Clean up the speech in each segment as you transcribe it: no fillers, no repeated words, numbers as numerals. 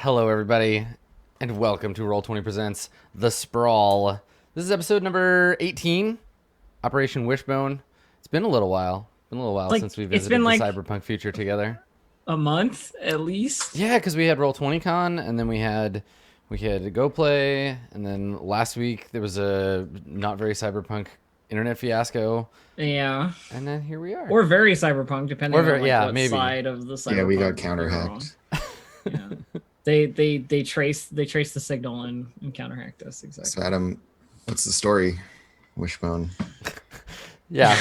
Hello, everybody, and welcome to Roll20 Presents The Sprawl. This is episode number 18, Operation Wishbone. It's been a little while. Since we visited the cyberpunk future together. A month at least. Yeah, because we had Roll20 Con, and then we had Go Play, and then last week there was a not very cyberpunk internet fiasco. Yeah. And then here we are. Or very cyberpunk, depending on what maybe. side of the cyberpunk. Yeah, we got counter-hacked. Yeah. They traced the signal and counter-hacked us, exactly. So Adam, what's the story? Wishbone. Yeah.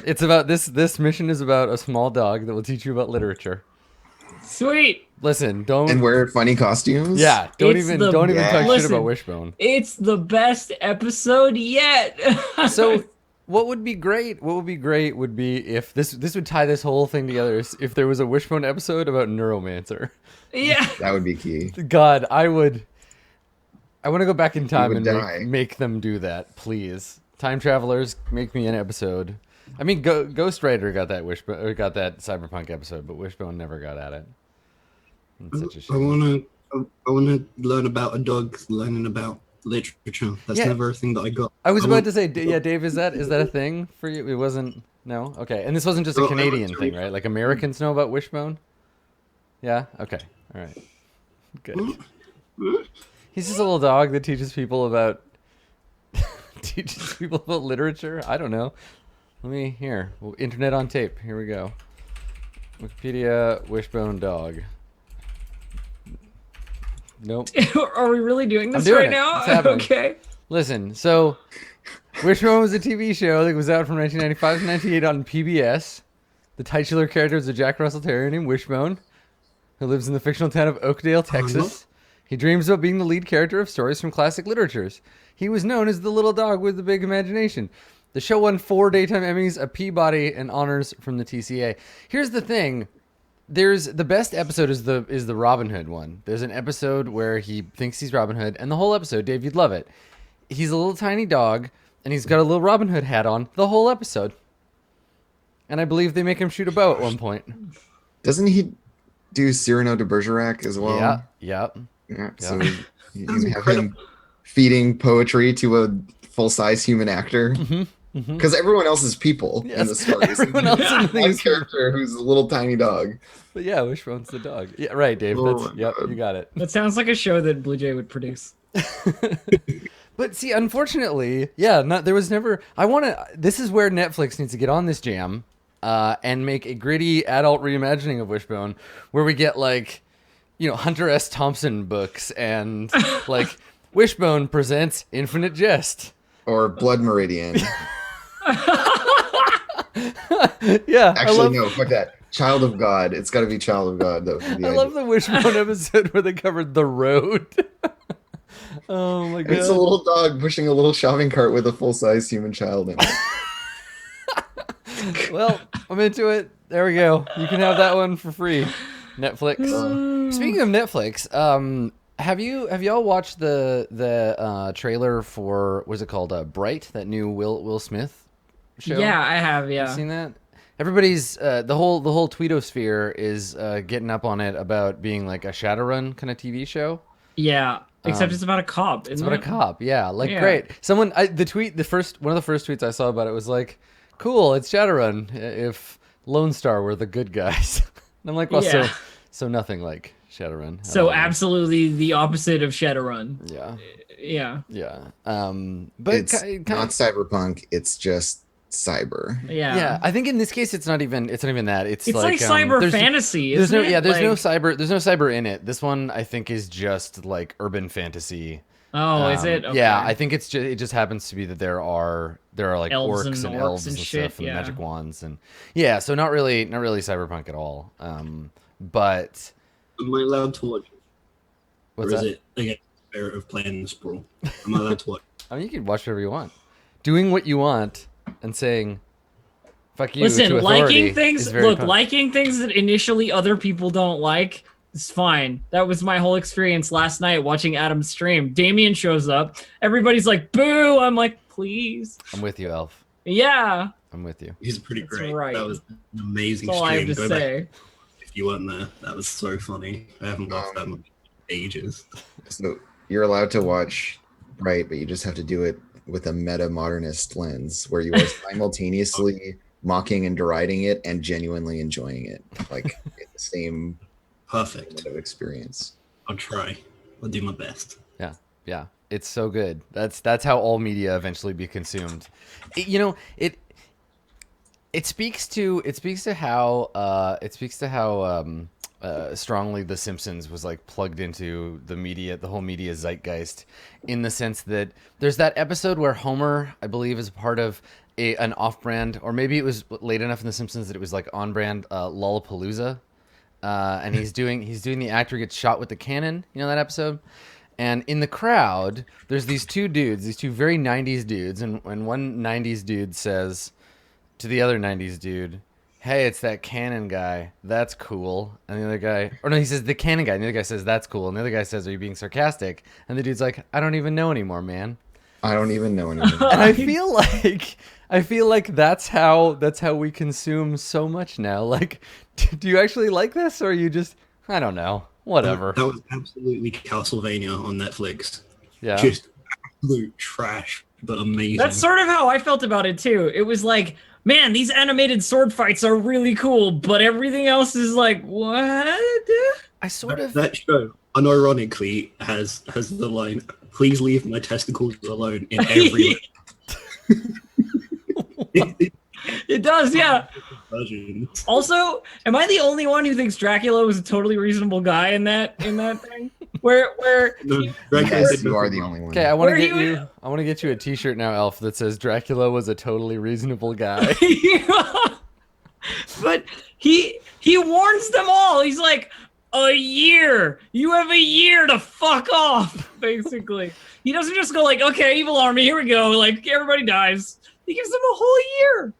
It's about this mission is about a small dog that will teach you about literature. Sweet. Listen, don't And wear funny costumes? Yeah, don't even talk Listen, shit about Wishbone. It's the best episode yet. So what would be great would be if this would tie this whole thing together if there was a Wishbone episode about Neuromancer. Yeah. That would be key. God, I want to go back in time and make them do that, please. Time travelers, make me an episode. I mean, Ghost Rider got that cyberpunk episode, but Wishbone never got at it. It's such a shame. I wanna learn about a dog learning about literature. That's never a thing that I got. I was about to say, yeah, Dave, is that a thing for you? It wasn't. No, okay. And this wasn't just a Canadian thing, right? Like Americans know about Wishbone. Yeah. Okay. All right. Good. He's just a little dog that teaches people about literature. I don't know. Internet on tape. Here we go. Wikipedia Wishbone dog. Nope. Are we really doing this right now? Okay. Listen, so Wishbone was a TV show that was out from 1995 to 1998 on PBS. The titular character is a Jack Russell Terrier named Wishbone, who lives in the fictional town of Oakdale, Texas. He dreams about being the lead character of stories from classic literatures. He was known as the little dog with the big imagination. The show won 4 daytime Emmys, a Peabody, and honors from the TCA. Here's the thing. The best episode is the Robin Hood one. There's an episode where he thinks he's Robin Hood, and the whole episode, Dave, you'd love it. He's a little tiny dog, and he's got a little Robin Hood hat on the whole episode. And I believe they make him shoot a bow at one point. Doesn't he do Cyrano de Bergerac as well? Yeah. So you have him feeding poetry to a full-size human actor. Because everyone else is people in the stories. Everyone else in the thing one is character who's a little tiny dog. But yeah, Wishbone's the dog. Yeah, right, Dave. You got it. That sounds like a show that Blue Jay would produce. But see, unfortunately, there was never. This is where Netflix needs to get on this jam, and make a gritty adult reimagining of Wishbone, where we get Hunter S. Thompson books and Wishbone presents Infinite Jest or Blood Meridian. Yeah. Actually, no, fuck that. Child of God. It's got to be Child of God. I love the Wishbone episode where they covered The Road. Oh my god. It's a little dog pushing a little shopping cart with a full-size human child in it. Well, I'm into it. There we go. You can have that one for free. Netflix. Speaking of Netflix, have y'all watched the trailer for what's it called? Bright, that new Will Smith show? Yeah, I have. Yeah, you seen that? Everybody's the whole tweetosphere is getting up on it about being like a Shadowrun kind of TV show. Yeah, except it's about a cop. It's about a cop. Yeah, great. Someone one of the first tweets I saw about it was like, cool, it's Shadowrun if Lone Star were the good guys. And I'm like, well, so nothing like Shadowrun. So absolutely the opposite of Shadowrun. Yeah. But it's not cyberpunk. It's just cyber. Yeah. I think in this case it's not even that. It's like cyber fantasy. There's no cyber in it. This one I think is just like urban fantasy. Oh, is it? Okay. Yeah, I think it just happens to be that there are like elves orcs and elves and shit, stuff and magic wands and so not really cyberpunk at all. But am I allowed to watch it? What's or is that? it against the spirit of playing the Sprawl? Am I allowed to watch? I mean, you can watch whatever you want. Doing what you want and saying fuck you. Listen, to liking things. Look, liking things that initially other people don't like. It's fine. That was my whole experience last night watching Adam's stream. Damien shows up. Everybody's like, boo. I'm like, please. I'm with you, Elf. Yeah. I'm with you. He's pretty great. Right. That was an amazing That's all stream. I have to say. If you weren't there, that was so funny. I haven't laughed that much. ages. So you're allowed to watch Bright, but you just have to do it with a meta-modernist lens where you are simultaneously mocking and deriding it and genuinely enjoying it. Like the same Perfect. kind of experience. I'll try. I'll do my best. Yeah, yeah, it's so good. That's how all media eventually be consumed. It speaks to how strongly The Simpsons was like plugged into the whole media zeitgeist, in the sense that there's that episode where Homer, I believe, is part of an off-brand, or maybe it was late enough in The Simpsons that it was like on-brand Lollapalooza, and he's doing the actor gets shot with the cannon. You know that episode? And in the crowd, there's these two very 90s dudes, and one 90s dude says to the other 90s dude, "Hey, it's that cannon guy. That's cool." And the other guy, or no, he says the cannon guy, and the other guy says, "That's cool." And the other guy says, "Are you being sarcastic?" And the dude's like, "I don't even know anymore, man." I don't even know anymore. And I feel like that's how we consume so much now. Like, do you actually like this, or are you just, I don't know, whatever? That was absolutely Castlevania on Netflix. Yeah. Just absolute trash, but amazing. That's sort of how I felt about it too. It was like, man, these animated sword fights are really cool, but everything else is like, what? I sort of That show, unironically, has the line, "Please leave my testicles alone," in every It does, yeah. version. Also, am I the only one who thinks Dracula was a totally reasonable guy in that thing? Where No, Dracula Yes, did you are nothing the wrong. only one. okay. I want Where to are get you- you. I want to get you a T-shirt now, Elf, that says Dracula was a totally reasonable guy. But he warns them all. He's like, a year. You have a year to fuck off, basically. He doesn't just go like, okay, evil army, here we go. Like, everybody dies. He gives them a whole year.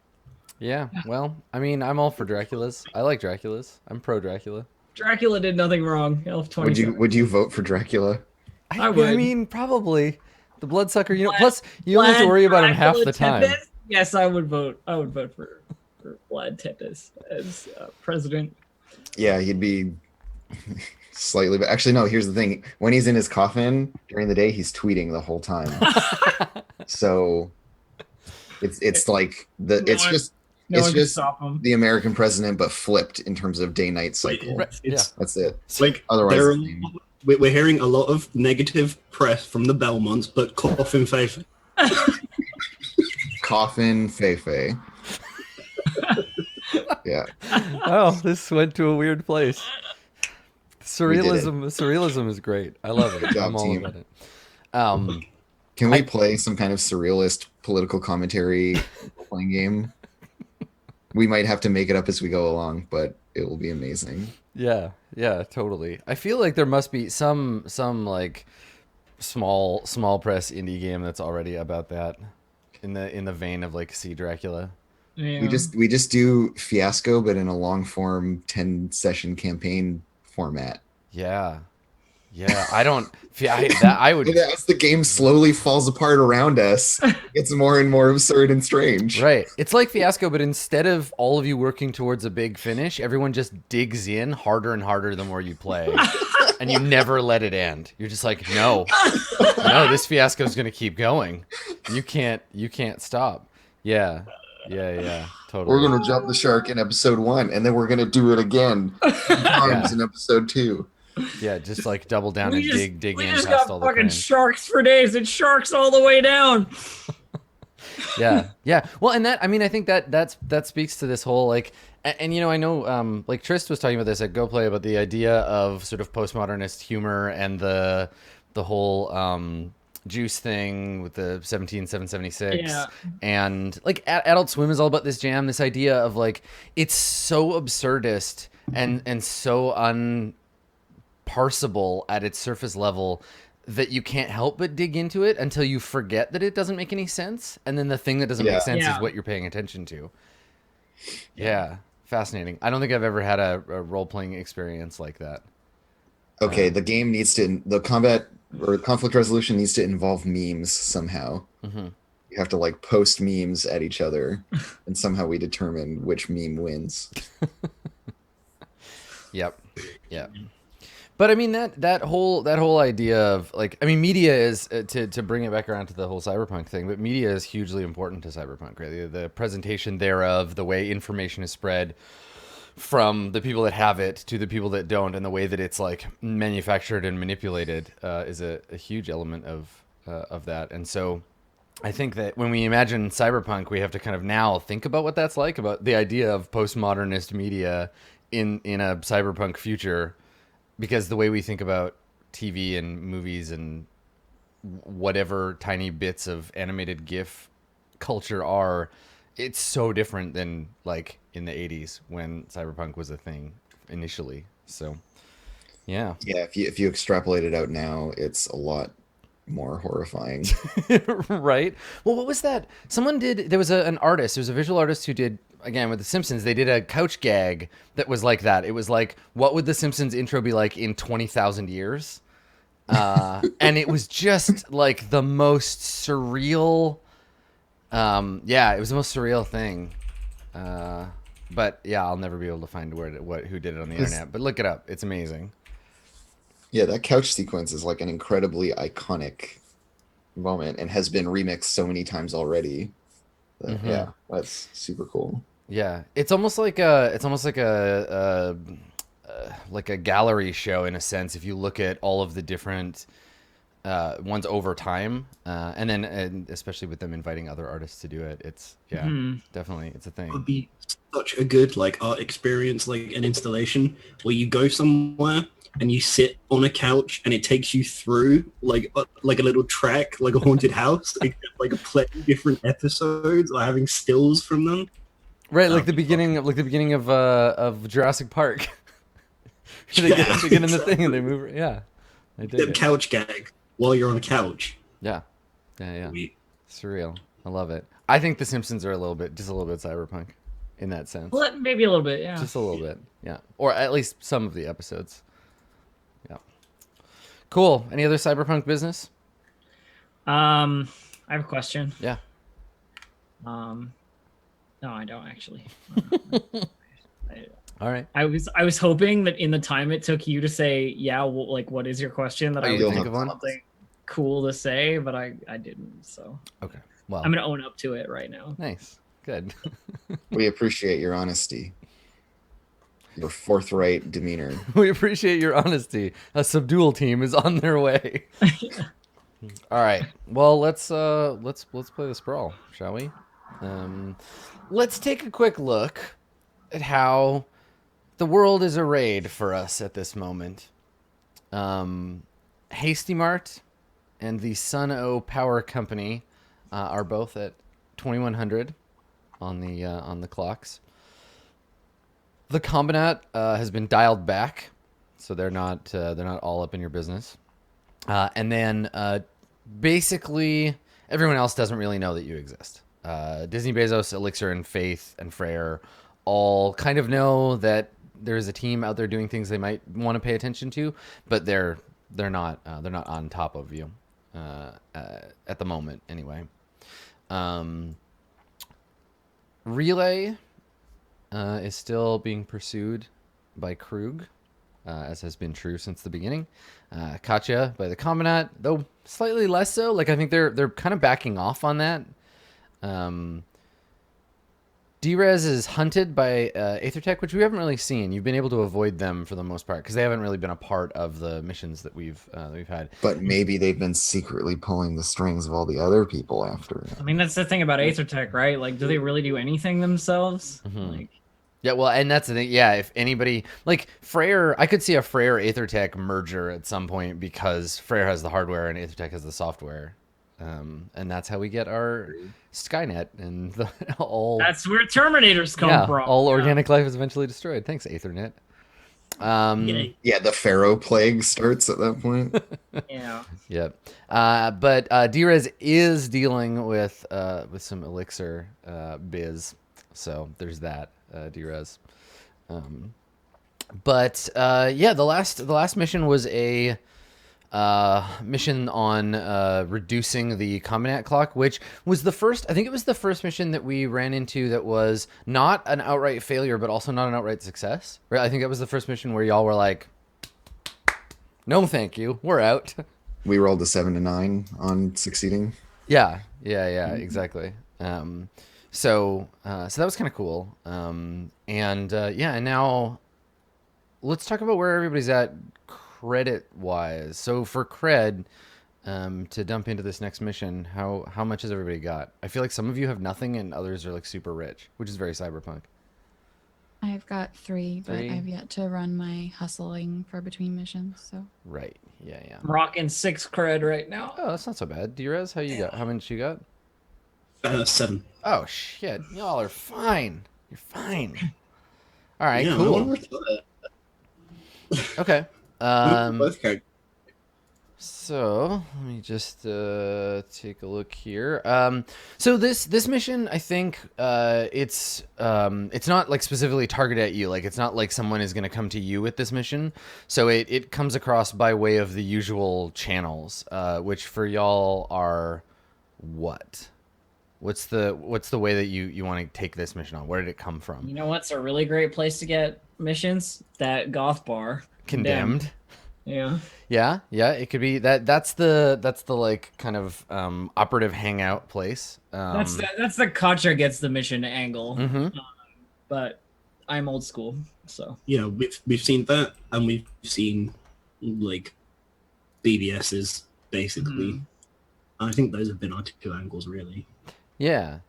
Yeah. Well, I mean, I'm all for Draculas. I like Draculas. I'm pro Dracula. Dracula did nothing wrong. Elf 20. Would you vote for Dracula? I would. I mean, probably the bloodsucker. You know, plus you only have to worry about him half the time. Tempest? Yes, I would vote. I would vote for Vlad Tepes as president. Yeah, he'd be slightly, but actually no, here's the thing. When he's in his coffin during the day, he's tweeting the whole time. So it's like No it's one- just No it's one can just stop him. the American president, but flipped in terms of day-night cycle. Right, It's That's it. like Otherwise, there are- it's lame. we're hearing a lot of negative press from the Belmonts, but Coffin Faith. Coffin Feifei. Yeah. Oh, this went to a weird place. Surrealism is great. I love it. Good job, I'm all team. about it. Can we play some kind of surrealist political commentary playing game? We might have to make it up as we go along, but it will be amazing. Yeah, totally. I feel like there must be some like small press indie game that's already about that, in the vein of like See Dracula. Yeah. We just do Fiasco, but in a long form 10-session campaign format. Yeah. I would. And as the game slowly falls apart around us, it gets more and more absurd and strange. Right. It's like Fiasco, but instead of all of you working towards a big finish, everyone just digs in harder and harder the more you play. And you never let it end. You're just like, no, this Fiasco is going to keep going. You can't stop. Yeah, totally. We're gonna jump the shark in episode 1, and then we're gonna do it again 2 times in episode 2. Yeah, just like double down we and dig we in just past got all the fucking cringe. sharks for days. It's sharks all the way down. Yeah. Well, and that, I mean, I think that speaks to this whole like, and you know, I know like Trist was talking about this at Go Play about the idea of sort of postmodernist humor and the whole Juice thing with the 17776. Yeah. And like Adult Swim is all about this jam, this idea of like, it's so absurdist and so unparsable at its surface level that you can't help but dig into it until you forget that it doesn't make any sense. And then the thing that doesn't Yeah. make sense Yeah. is what you're paying attention to. Yeah. Fascinating. I don't think I've ever had a role-playing experience like that. Okay, the game needs to the combat or conflict resolution needs to involve memes somehow. Mm-hmm. You have to like post memes at each other, and somehow we determine which meme wins. Yep. But I mean that whole idea of like, I mean, media is to bring it back around to the whole cyberpunk thing. But media is hugely important to cyberpunk, right? The presentation thereof, the way information is spread from the people that have it to the people that don't, and the way that it's like manufactured and manipulated is a huge element of that. And so I think that when we imagine cyberpunk, we have to kind of now think about what that's like, about the idea of postmodernist media in a cyberpunk future, because the way we think about TV and movies and whatever tiny bits of animated GIF culture are, it's so different than like in the 80s when cyberpunk was a thing initially. So yeah. Yeah, if you extrapolate it out now, it's a lot more horrifying. Right. Well, what was that? There was an artist, there was a visual artist who did, again, with The Simpsons, they did a couch gag that was like that. It was like, what would The Simpsons intro be like in 20,000 years? And it was just like the most surreal. Yeah, it was the most surreal thing. But yeah, I'll never be able to find who did it on the internet. But look it up; it's amazing. Yeah, that couch sequence is like an incredibly iconic moment and has been remixed so many times already. Yeah, that's super cool. Yeah, it's almost like a gallery show in a sense. If you look at all of the different ones over time, and especially with them inviting other artists to do it, it's definitely, it's a thing. It would be such a good like art experience, like an installation where you go somewhere and you sit on a couch and it takes you through like a little track, like a haunted house, like play different episodes or having stills from them. Right, like the beginning of Jurassic Park. They get in the thing and they move. Yeah, I did The couch gag while you're on a couch. Yeah. Surreal. I love it. I think The Simpsons are just a little bit cyberpunk in that sense. Well, maybe a little bit, yeah. Just a little bit, yeah. Or at least some of the episodes. Yeah. Cool. Any other cyberpunk business? I have a question. Yeah. No, I don't actually. All right. I was hoping that in the time it took you to say, yeah, well, like, what is your question, that I would think of something cool to say, but I didn't. So okay. Well, I'm gonna own up to it right now. Nice. Good. We appreciate your honesty, your forthright demeanor. We appreciate your honesty. A Subdual team is on their way. All right. Well, let's play the Sprawl, shall we? Let's take a quick look at how the world is arrayed for us at this moment. Hasty Mart and the Sun O Power Company are both at 2100 on the clocks. The Combinat has been dialed back, so they're not all up in your business. And then basically everyone else doesn't really know that you exist. Disney, Bezos, Elixir, and Faith and Freyr all kind of know that there's a team out there doing things they might want to pay attention to, but they're not on top of you at the moment anyway. Relay is still being pursued by Krug, as has been true since the beginning. Katya by the Combinat, though slightly less so. Like, I think they're kind of backing off on that. Drez is hunted by Aethertech, which we haven't really seen. You've been able to avoid them for the most part because they haven't really been a part of the missions that we've had. But maybe they've been secretly pulling the strings of all the other people after. I mean, that's the thing about Aethertech, right? Like, do they really do anything themselves? Mm-hmm. Like, yeah, well, and that's the thing. Yeah, if anybody like Freyr, I could see a Freyr Aethertech merger at some point because Freyr has the hardware and Aethertech has the software. And that's how we get our Skynet and all. That's where Terminators come from. All organic life is eventually destroyed. Thanks, Aethernet. Yeah, the Pharaoh plague starts at that point. Yeah. Yep. But Drez is dealing with some Elixir biz, so there's that, Drez. But yeah, the last mission was a mission on reducing the Combinat clock, which was the first. I think it was the first mission that we ran into that was not an outright failure, but also not an outright success. Right? I think that was the first mission where y'all were like, No, thank you. We're out. We rolled a 7 to 9 on succeeding. Yeah, exactly. So that was kind of cool. And now let's talk about where everybody's at credit wise. So for cred, to dump into this next mission, how much has everybody got? I feel like some of you have nothing and others are like super rich, which is very cyberpunk. I've got 3, but Three? I've yet to run my hustling for between missions. So Right. Yeah. I'm rocking 6 cred right now. Oh, that's not so bad. Drez, how you got? How much you got? 7. Oh shit, y'all are fine. You're fine. All right, Yeah, I cool. wanna retire. Okay. Both characters. So let me just take a look here. So this mission, I think it's not like specifically targeted at you. Like it's not like someone is going to come to you with this mission. So it comes across by way of the usual channels, which for y'all are what? What's the way that you want to take this mission on? Where did it come from? You know what's a really great place to get missions? That goth bar. Condemned. Yeah. Yeah, it could be that. That's the like kind of operative hangout place. That's the Contra gets the mission angle. Mhm. But I'm old school, so Yeah, we've seen that, and we've seen like BBSs basically. Mhm. I think those have been our 2 angles really. Yeah.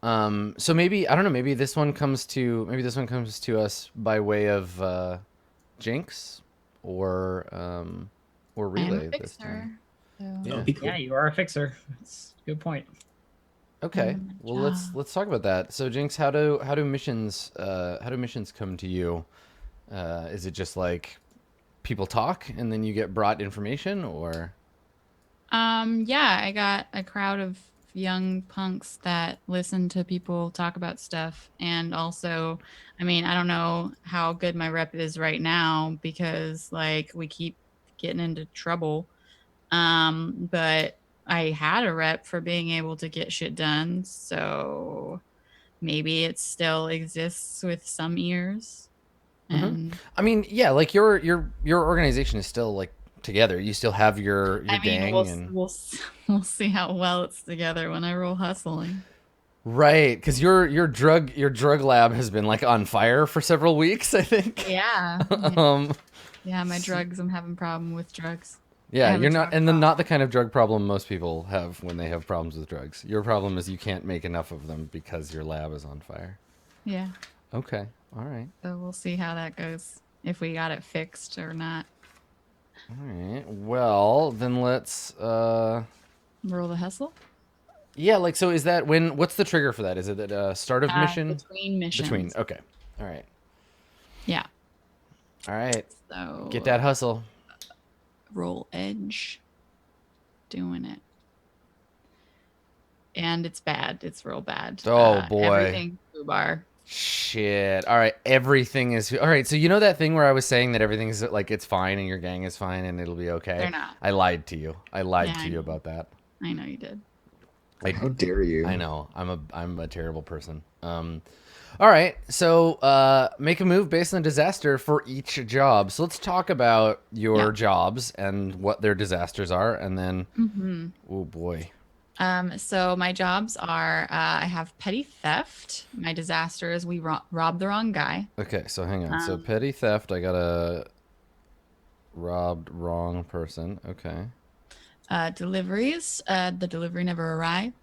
So maybe I don't know. Maybe this one comes to us by way of Jinx or I am Relay a this fixer. time. So Yeah. That'd be cool. yeah, you are a fixer. That's a good point. Okay. Mm, Well, job. let's talk about that. So Jinx, how do missions come to you? Is it just like people talk and then you get brought information, or? Yeah, I got a crowd of young punks that listen to people talk about stuff. And also, I mean, I don't know how good my rep is right now because like we keep getting into trouble. But I had a rep for being able to get shit done. So maybe it still exists with some ears. Mhm. And I mean, yeah, like your organization is still like together. You still have your I mean, gang and we'll see how well it's together when I roll hustling. right, because your drug lab has been like on fire for several weeks, I think. Yeah. um, Yeah, my drugs. I'm having problem with drugs. I yeah, have a you're not, drug and then problem. not the kind of drug problem most people have when they have problems with drugs. Your problem is you can't make enough of them because your lab is on fire. Yeah. Okay, all right, So we'll see how that goes. If we got it fixed or not. all right. Well, then let's. Roll the hustle. Yeah, like so. Is that when? What's the trigger for that? Is it at start of mission? Between missions. Between. Okay. All right. Yeah. All right. So Get that hustle. roll edge. Doing it. And it's bad. It's real bad. Oh, boy. Everything bar. Shit. All right. Everything is all right. So you know that thing where I was saying that everything's like it's fine and your gang is fine and it'll be okay. They're not. I lied to you. I lied Yeah, to I you know. about that. I know you did. How dare you? I know. I'm a terrible person. All right. So make a move based on disaster for each job. So let's talk about your Yeah. jobs and what their disasters are, and then Mm-hmm. oh boy. So my jobs are I have petty theft. My disaster is we robbed the wrong guy. Okay. So hang on. So Um, petty theft. I got a robbed wrong person. Okay. Deliveries. The delivery never arrived.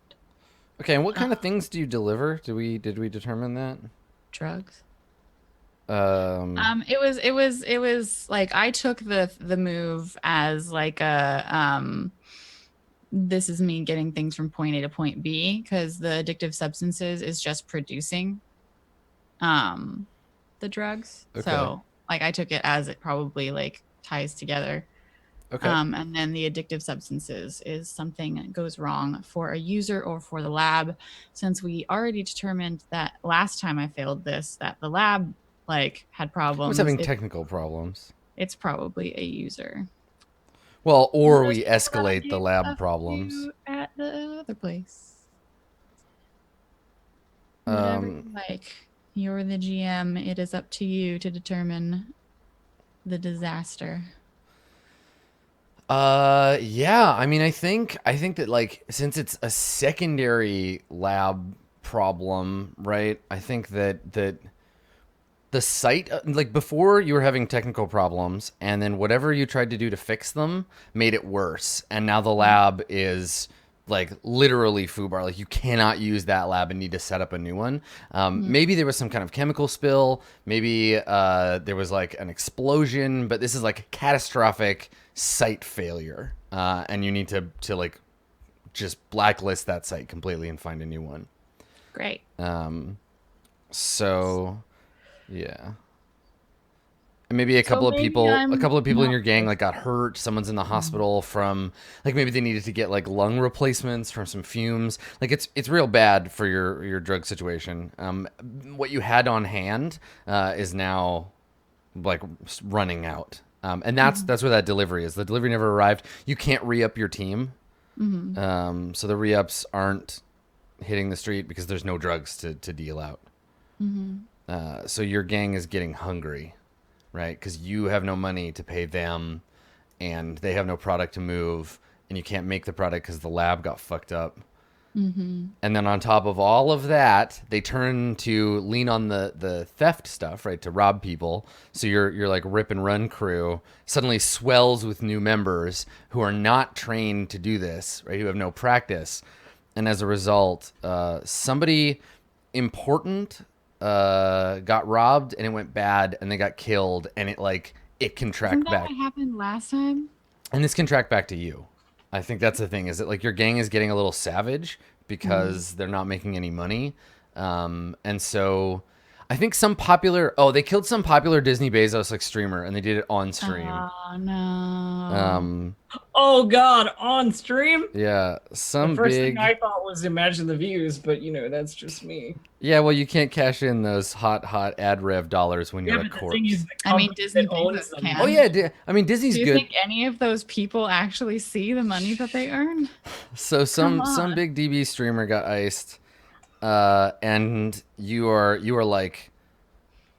Okay, and what kind of things do you deliver? Did we determine that? Drugs. Um, It was like I took the move as like a this is me getting things from point A to point B because the addictive substances is just producing the drugs. Okay. So like I took it as it probably like ties together. okay. And then the addictive substances is something that goes wrong for a user or for the lab. Since we already determined that last time I failed this, that the lab like had I problems. was having technical problems. It's probably a user. Well, or we There's escalate the probably lab a problems. few at the other place. Whatever you like. You're the GM. It is up to you to determine the disaster. Yeah. I mean, I think that like since it's a secondary lab problem, right? I think that the site like before you were having technical problems, and then whatever you tried to do to fix them made it worse, and now the lab is like literally foobar. Like you cannot use that lab and need to set up a new one. Maybe there was some kind of chemical spill, maybe there was like an explosion, but this is like catastrophic site failure, and you need to like just blacklist that site completely and find a new one. Great. So yeah. And maybe a So couple of maybe people, I'm a couple of people in not your gang the like got hurt. Someone's in the hospital from like maybe they needed to get like lung replacements from some fumes. Like it's real bad for your drug situation. What you had on hand is now like running out. And that's where that delivery is. The delivery never arrived. You can't re-up your team. So the re-ups aren't hitting the street because there's no drugs to deal out. So your gang is getting hungry, right? Because you have no money to pay them, and they have no product to move, and you can't make the product because the lab got fucked up. And then on top of all of that, they turn to lean on the theft stuff, right? To rob people. So your like rip and run crew suddenly swells with new members who are not trained to do this, right? Who have no practice. And as a result, somebody important got robbed, and it went bad, and they got killed, and it can track Isn't that back. what happened last time? And this can track back to you. I think that's the thing, is that like your gang is getting a little savage because they're not making any money. And so I think they killed some popular Disney Bezos like streamer, and they did it on stream. Oh no. Oh God, on stream. Yeah, some The first big. thing I thought was imagine the views, but you know that's just me. Yeah, well, you can't cash in those hot ad rev dollars when Yeah, you're a but the corpse. thing is, the I mean, company Disney that owns Bezos them- can. Oh yeah, I mean Disney's Do you good. think any of those people actually see the money that they earn? So some on. big DB streamer got iced, and you are like,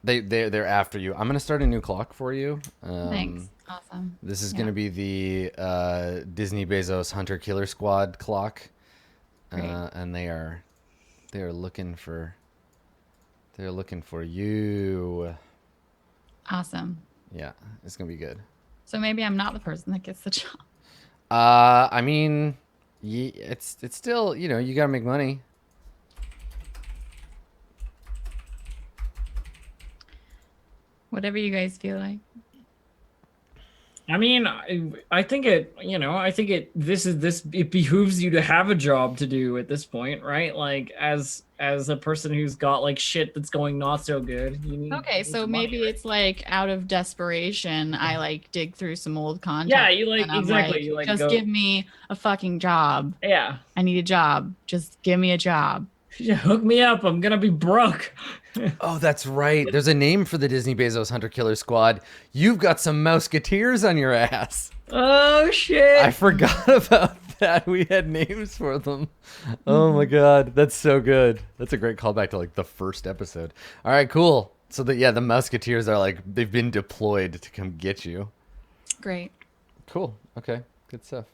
they're after you. I'm gonna start a new clock for you. Thanks. Awesome. This is Yeah. gonna be the Disney Bezos Hunter Killer Squad clock, Great. and they are looking for you. Awesome. Yeah, it's gonna be good. So maybe I'm not the person that gets the job. I mean, it's still, you gotta make money. Whatever you guys feel like. I mean, I think it behooves you to have a job to do at this point, right? Like as a person who's got like shit that's going not so good, you need. Okay, you so need money, maybe right? it's like out of desperation, I like dig through some old content. Yeah, you like and I'm exactly. You like just go. give me a fucking job. Yeah, I need a job. Just give me a job. yeah, hook me up. I'm gonna be broke. Oh, that's right. There's a name for the Disney Bezos Hunter Killer Squad. You've got some Mouseketeers on your ass. Oh shit! I forgot about that. We had names for them. Oh my god, that's so good. That's a great callback to like the first episode. All right, cool. So the Mouseketeers are like, they've been deployed to come get you. Great. Cool. Okay. Good stuff.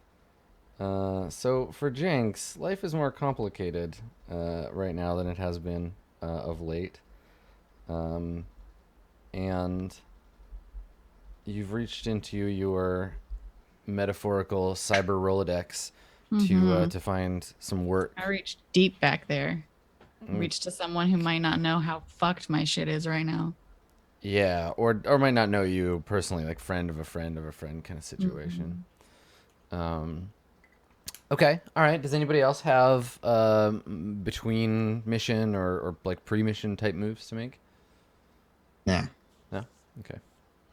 So for Jinx, life is more complicated right now than it has been of late. And you've reached into your metaphorical cyber Rolodex to find some work. I reached deep back there. Reached to someone who might not know how fucked my shit is right now. Yeah, or might not know you personally, like friend of a friend of a friend kind of situation. Okay, all right. Does anybody else have between mission or like pre-mission type moves to make? Nah. No? Okay.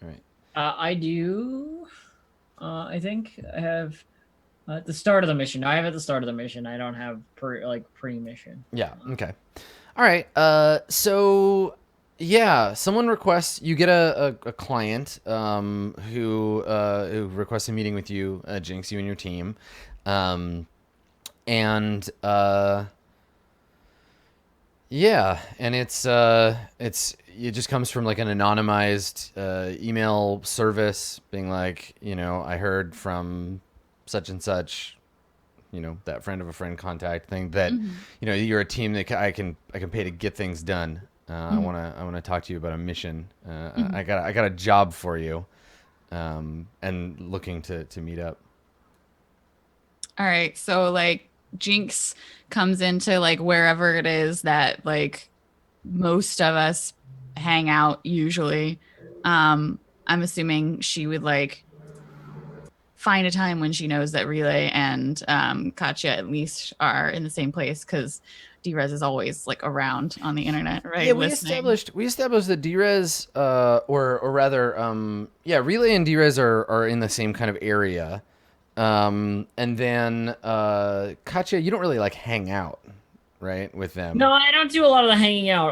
All right. I do. I think I have at the start of the mission. I have at the start of the mission. I don't have pre-mission. Yeah, okay. All right. So yeah, someone requests you get a client who requests a meeting with you, Jinx, you and your team. Yeah, and it just comes from like an anonymized email service being like, I heard from such and such, that friend of a friend contact thing that, Mhm. you're a team that I can pay to get things done. I Mhm. wanna talk to you about a mission. Mhm. I got a job for you, and looking to meet up. All right. So like Jinx comes into like wherever it is that like most of us hang out usually. I'm assuming she would like find a time when she knows that Relay and Katya at least are in the same place because Drez is always like around on the internet, Yeah, right? Listening. we established that Drez, or rather, yeah, Relay and Drez are in the same kind of area, and then Katya, you don't really like hang out, right, with No, them. I don't do a lot of the hanging out.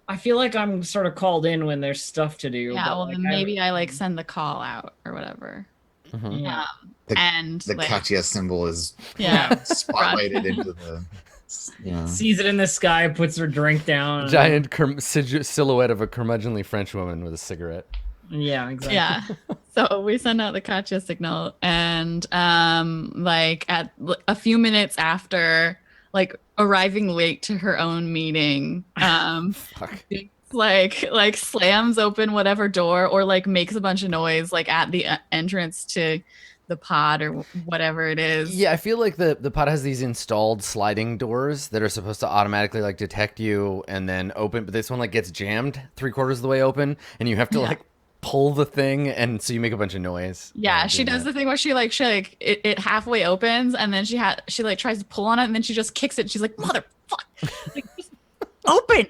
I feel like I'm sort of called in when there's stuff to do, Yeah, but well like then I maybe I like send the call out or whatever. Hmm. yeah. The, And the like Katya symbol is yeah. spotlighted into the. Yeah. Sees it in the sky, puts her drink down. and- Giant silhouette of a curmudgeonly French woman with a cigarette. Yeah, exactly. Yeah. So we send out the Katya signal and like at a few minutes after like arriving late to her own meeting, Fuck. like slams open whatever door or like makes a bunch of noise like at the entrance to the pod or whatever it is. Yeah, I feel like the pod has these installed sliding doors that are supposed to automatically like detect you and then open, but this one like gets jammed 3/4 of the way open, and you have to Yeah. like pull the thing, and so you make a bunch of noise. Yeah, she doing does that. the thing where she like it halfway opens and then she like tries to pull on it and then she just kicks it. She's like, motherfucker, like, just open.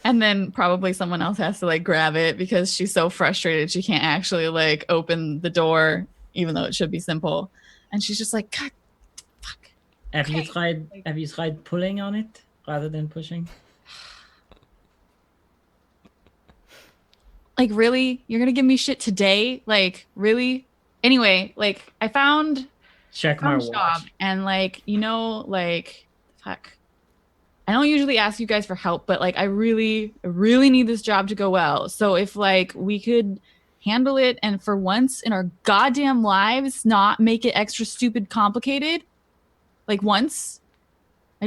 And then probably someone else has to like grab it because she's so frustrated she can't actually like open the door, even though it should be simple. And she's just like, God, fuck. Have you Okay. tried pulling on it rather than pushing? Like, really? You're gonna give me shit today? Like, really? Anyway, like I Check my found a job watch. and like, like fuck. I don't usually ask you guys for help, but like I really need this job to go well. So if like we could handle it and for once in our goddamn lives not make it extra stupid complicated, like once, I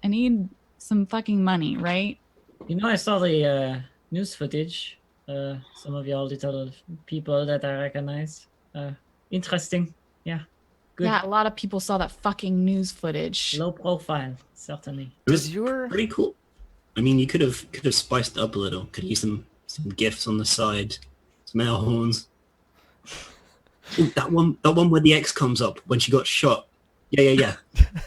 need some fucking money, right? I saw the news footage. Some of your little people that I recognize. Interesting. Yeah. Good. Yeah, a lot of people saw that fucking news footage. Low profile, certainly. It was Does your pretty cool. I mean, you could have spiced it up a little. Could use some gifts on the side, some air horns. Ooh, that one where the X comes up when she got shot. Yeah.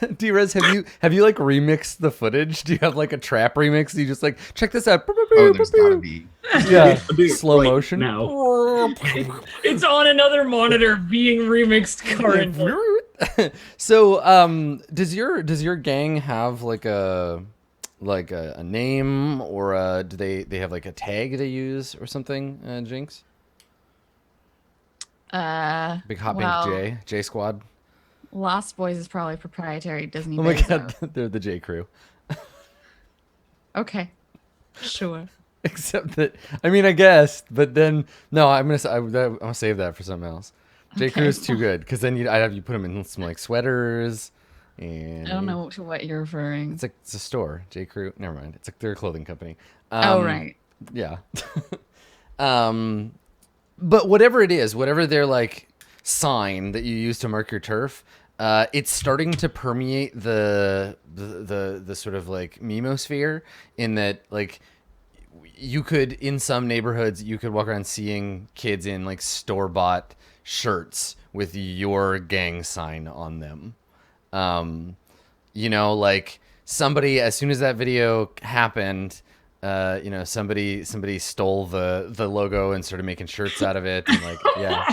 Drez, have you like remixed the footage? Do you have like a trap remix? Do you just like check this out? Oh, there's gotta be. Yeah, I'll do it slow right motion. now. It's on another monitor being remixed currently. So, does your gang have like a name, or do they have like a tag they use or something? Jinx, Big Hot Well, Pink J Squad. Lost Boys is probably proprietary Disney. Oh my Bears, god, though. they're the J Crew. Okay, sure. Except that, I mean, I guess, but then no, I'm gonna save that for something else. J Crew Okay. is too good because then I'd have you put them in some like sweaters, and I don't know to what you're referring. It's a store. J Crew. Never mind. It's like they're a clothing company. Oh right. Yeah. um, but whatever it is, whatever their like sign that you use to mark your turf, it's starting to permeate the sort of like memosphere in that like you could in some neighborhoods you could walk around seeing kids in like store-bought shirts with your gang sign on them. Like somebody, as soon as that video happened, somebody stole the logo and started making shirts out of it, and like, yeah.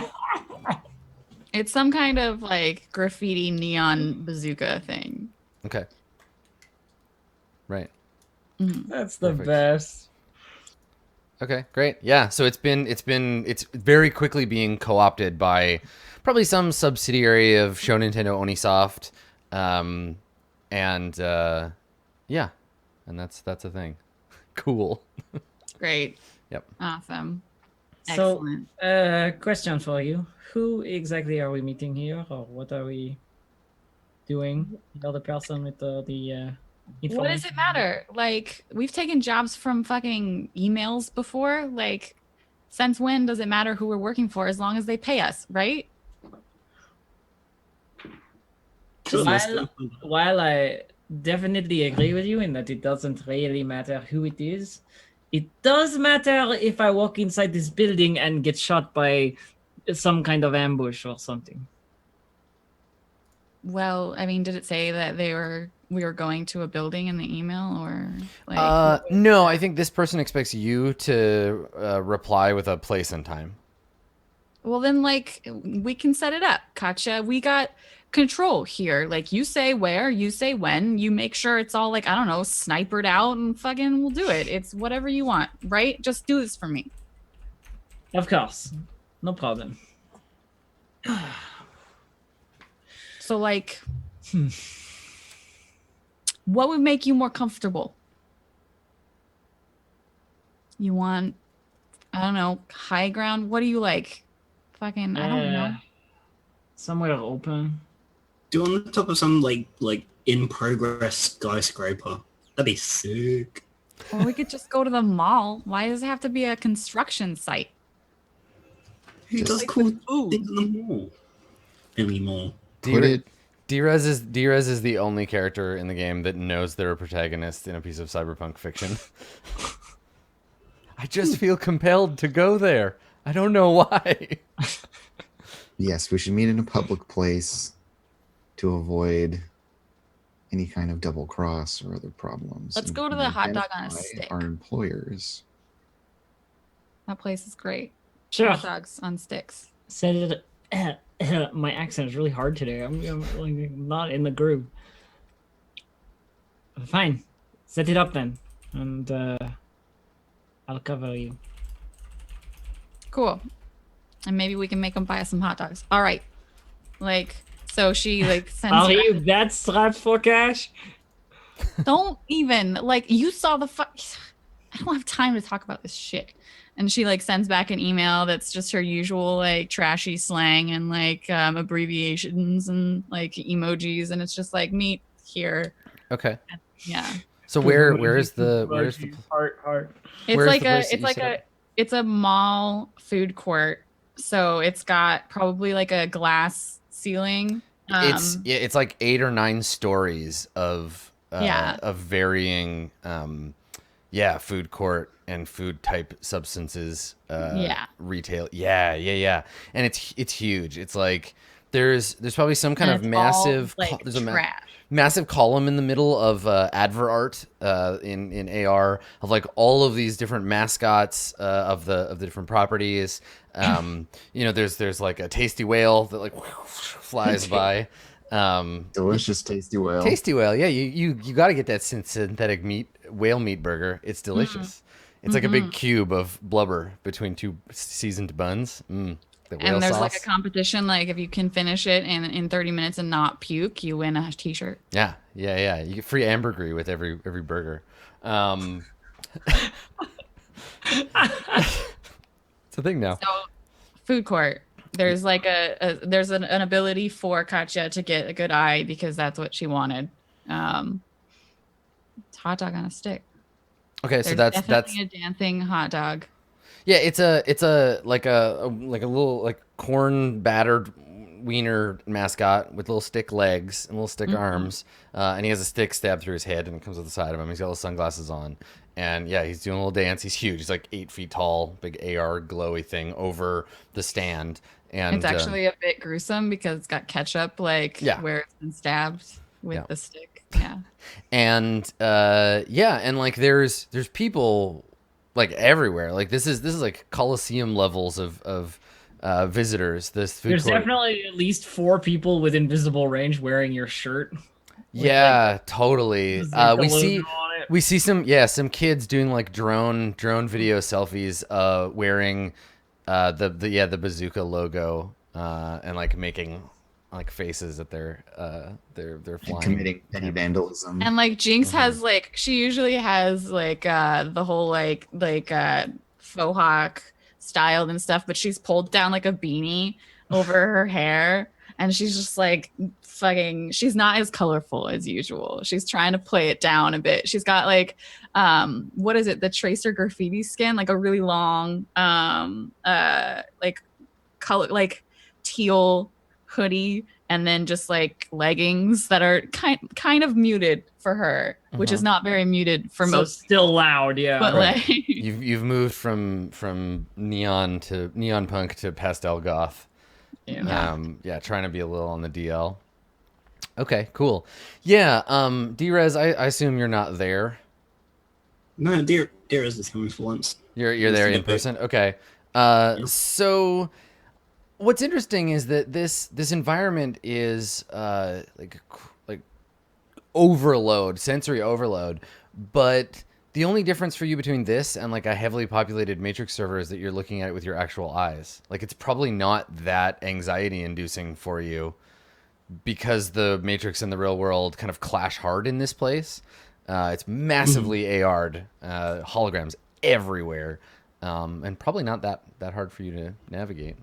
It's some kind of like graffiti neon bazooka thing. Okay. Right. That's the Perfect. best. Okay, great. Yeah, so it's very quickly being co-opted by probably some subsidiary of Show Nintendo Onisoft, and yeah, and that's a thing. Cool. Great. Yep. Awesome. So, Excellent. question for you: who exactly are we meeting here, or what are we doing? The other person with the information. What does it matter? Like, we've taken jobs from fucking emails before. Like, since when does it matter who we're working for as long as they pay us, right? Sure, While I definitely agree with you in that it doesn't really matter who it is, it does matter if I walk inside this building and get shot by some kind of ambush or something. Well, I mean, did it say that we were going to a building in the email, or like? No, I think this person expects you to reply with a place and time. Well, then, like, we can set it up, Katja. We got control here. Like, you say where, you say when, you make sure it's all, like, I don't know, snipered out, and fucking we'll do it. It's whatever you want, right? Just do this for me. Of course, no problem. So, like, what would make you more comfortable? You want, I don't know, high ground? What do you like? Fucking, I don't know. Somewhere open. Do on the top of some like in progress skyscraper. That'd be sick. Or we could just go to the mall. Why does it have to be a construction site? Who does like cool with food. things in the mall anymore? Drez is the only character in the game that knows they're a protagonist in a piece of cyberpunk fiction. I just feel compelled to go there. I don't know why. Yes, we should meet in a public place to avoid any kind of double cross or other problems. Let's and go to the hot dog on a identify stick. Our employers. That place is great. Sure. Hot dogs on sticks. Said it. My accent is really hard today. I'm really not in the groove. Fine. Set it up then. And I'll cover you. Cool. And maybe we can make them buy us some hot dogs. All right. Like, so she like sends. Are you that strapped for cash? Don't even like you saw the I don't have time to talk about this shit. And she like sends back an email that's just her usual like trashy slang and like abbreviations and like emojis, and it's just like meet here. Okay. Yeah. So where's the heart? It's a mall food court. So it's got probably like a glass ceiling. It's like 8 or 9 stories of varying food court and food type substances retail. Yeah. And it's huge. It's like there's probably some kind of massive there's a massive column in the middle of advert art in AR of like all of these different mascots of the different properties. There's like a tasty whale that like flies by. Delicious tasty whale. Tasty whale, yeah. You got to get that synthetic whale meat burger. It's delicious. It's like a big cube of blubber between 2 seasoned buns. And there's sauce. like a competition, like if you can finish it in 30 minutes and not puke, you win a t-shirt. Yeah. You get free ambergris with every burger. It's a thing now. So, food court. There's like there's an ability for Katja to get a good eye because that's what she wanted. It's hot dog on a stick. Okay, so There's that's definitely a dancing hot dog. Yeah, it's a like a little like corn battered wiener mascot with little stick legs and little stick arms, and he has a stick stabbed through his head and it comes to the side of him. He's got little sunglasses on, and yeah, he's doing a little dance. He's huge. He's like 8 feet tall, big AR glowy thing over the stand, and it's actually a bit gruesome because it's got ketchup where it's been stabbed with the stick. Yeah, and and like there's people like everywhere. Like this is like Coliseum levels of visitors. There's definitely at least 4 people with invisible range wearing your shirt. Yeah, totally. We see some kids doing like drone video selfies, wearing the bazooka logo, and like making like faces that they're flying. Committing petty vandalism. And like Jinx Mhm. has like she usually has like the whole like faux hawk styled and stuff, but she's pulled down like a beanie over her hair, and she's just like fucking. She's not as colorful as usual. She's trying to play it down a bit. She's got like what is it? The Tracer graffiti skin, like a really long like color like teal hoodie, and then just like leggings that are kind of muted for her, which is not very muted for So most. still loud, yeah. But Right. like, You've moved from neon punk to pastel goth. Yeah. Yeah, trying to be a little on the DL. Okay, cool. Yeah, Drez, I assume you're not there. No, dear is just coming for once. You're Just there to in get there. person. Okay. So what's interesting is that this environment is like overload, sensory overload, but the only difference for you between this and like a heavily populated Matrix server is that you're looking at it with your actual eyes. Like it's probably not that anxiety inducing for you because the Matrix and the real world kind of clash hard in this place. It's massively AR'd, holograms everywhere, and probably not that hard for you to navigate.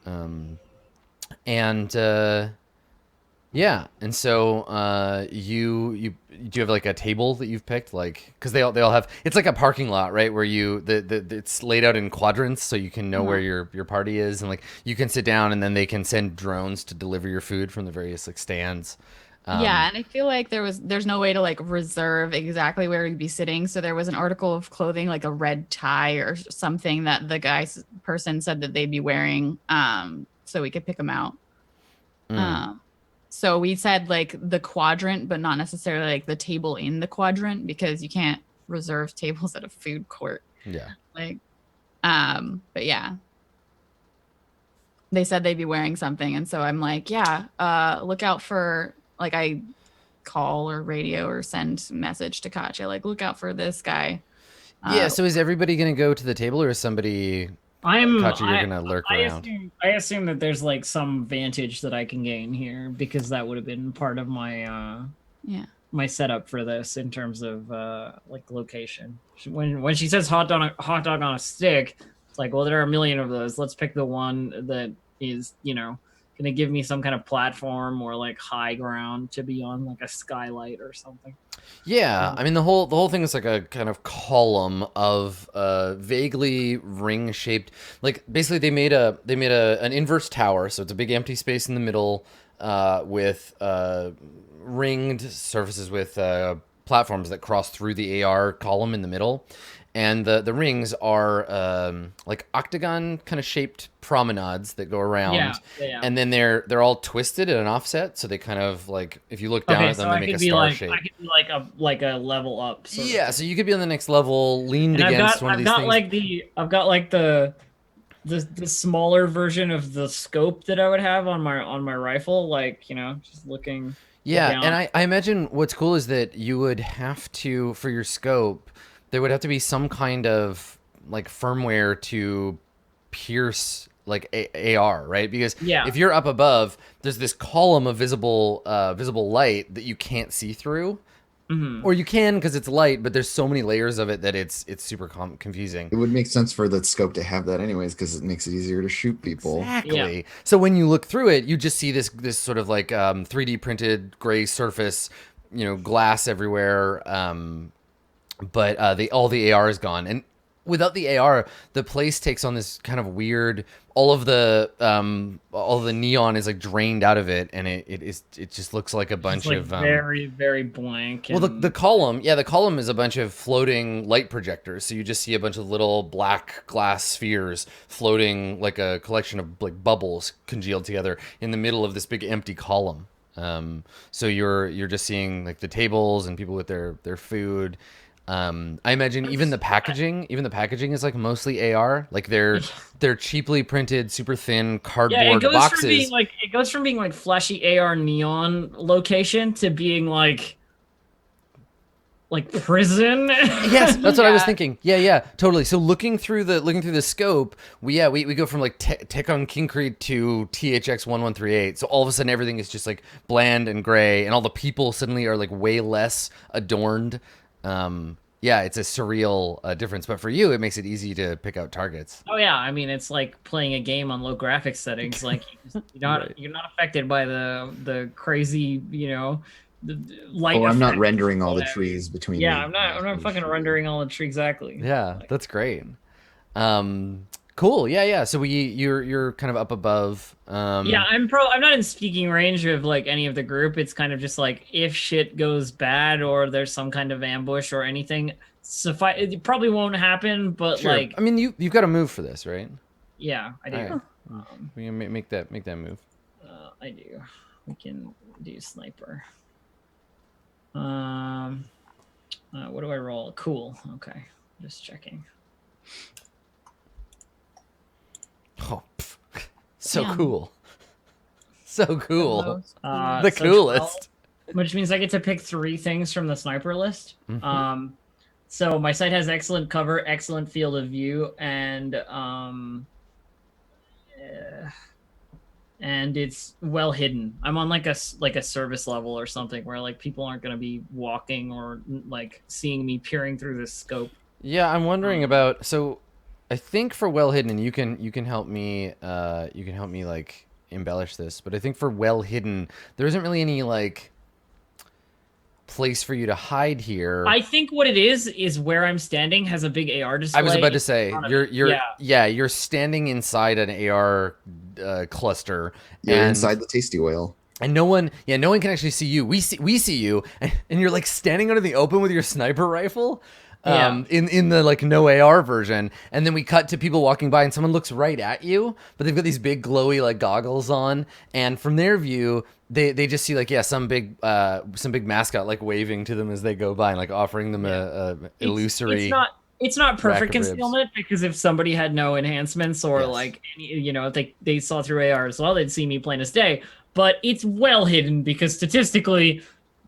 And yeah, and so you do you have like a table that you've picked, like because they all have, it's like a parking lot, right, where you it's laid out in quadrants so you can know where your party is, and like you can sit down and then they can send drones to deliver your food from the various like stands. yeah, and I feel like there's no way to like reserve exactly where you'd be sitting. So there was an article of clothing, like a red tie or something that the person said that they'd be wearing, so we could pick them out. So we said like the quadrant, but not necessarily like the table in the quadrant, because you can't reserve tables at a food court. Yeah. Like, but yeah, they said they'd be wearing something, and so I'm like, yeah, look out for, like, I call or radio or send message to Katya, like, look out for this guy. Yeah, so is everybody gonna go to the table, or is somebody Katya, you're gonna lurk around? I assume that there's like some vantage that I can gain here, because that would have been part of my Yeah. my setup for this in terms of like location. When she says hot dog on a stick, it's like, well, there are a million of those. Let's pick the one that is, gonna give me some kind of platform or like high ground to be on, like a skylight or something. Yeah, I mean the whole thing is like a kind of column of vaguely ring shaped, like basically they made an inverse tower, so it's a big empty space in the middle with ringed surfaces with platforms that cross through the AR column in the middle. And the rings are like octagon kind of shaped promenades that go around. Yeah. And then they're all twisted at an offset, so they kind of like, if you look down at them, they make a star shape. I could be like a level up. Yeah, so you could be on the next level, leaned against one of these things. I've got like the smaller version of the scope that I would have on my rifle, like, just looking. Yeah, down. and I imagine what's cool is that you would have to, for your scope, there would have to be some kind of like firmware to pierce like AR, right? Because if you're up above, there's this column of visible light that you can't see through. Or you can because it's light, but there's so many layers of it that it's super confusing. It would make sense for the scope to have that anyways, because it makes it easier to shoot people. Exactly. Yeah. So when you look through it, you just see this sort of like 3D printed gray surface, glass everywhere. But all the AR is gone, and without the AR, the place takes on this kind of weird. All of the neon is like drained out of it, and it just looks like a bunch of very, very blank. Well, the column is a bunch of floating light projectors. So you just see a bunch of little black glass spheres floating like a collection of like bubbles congealed together in the middle of this big empty column. So you're just seeing like the tables and people with their food. I imagine even the packaging is like mostly AR. Like they're cheaply printed, super thin cardboard boxes. It goes from being like flashy AR neon location to being like like prison. Yes, that's what I was Yeah. thinking. Yeah, totally. So looking through the scope, we go from like Tekon Kincrete to THX 1138. So all of a sudden everything is just like bland and gray, and all the people suddenly are like way less adorned. Yeah, it's a surreal difference. But for you, it makes it easy to pick out targets. Oh yeah, I mean it's like playing a game on low graphics settings. Like Right. you're not affected by the crazy, the light. Oh, I'm not effects rendering all the whatever. trees between. Yeah, the- I'm not fucking rendering all the tree exactly. Yeah, that's great. Cool. Yeah. So you're kind of up above. Yeah, I'm not in speaking range of like any of the group. It's kind of just like if shit goes bad or there's some kind of ambush or anything. It probably won't happen, but Sure. like I mean, you've got to move for this, right? yeah, I do. All right. We can make that move. I do. We can do sniper. What do I roll? Cool. Okay, just checking. Oh, pff. So Yeah. cool. So cool. The So coolest. 12, which means I get to pick 3 things from the sniper list. Mhm. So my site has excellent cover, excellent field of view, and it's well hidden. I'm on like a service level or something where like people aren't going to be walking or like seeing me peering through this scope. Yeah, I'm wondering about. So, I think for well hidden, you can help me. You can help me like embellish this. But I think for well hidden, there isn't really any like place for you to hide here. I think what it is where I'm standing has a big AR display. I was about to say front of you're it. you're standing inside an AR cluster. You're and, inside the tasty oil. and no one can actually see you. We see you, and you're like standing out in the open with your sniper rifle. In the like no AR version, and then we cut to people walking by and someone looks right at you, but they've got these big glowy like goggles on, and from their view they just see like some big mascot like waving to them as they go by and like offering them a illusory. It's not rack perfect of ribs. concealment because if somebody had no enhancements or Yes. like if they saw through AR as well, they'd see me plain as day. But it's well hidden because statistically,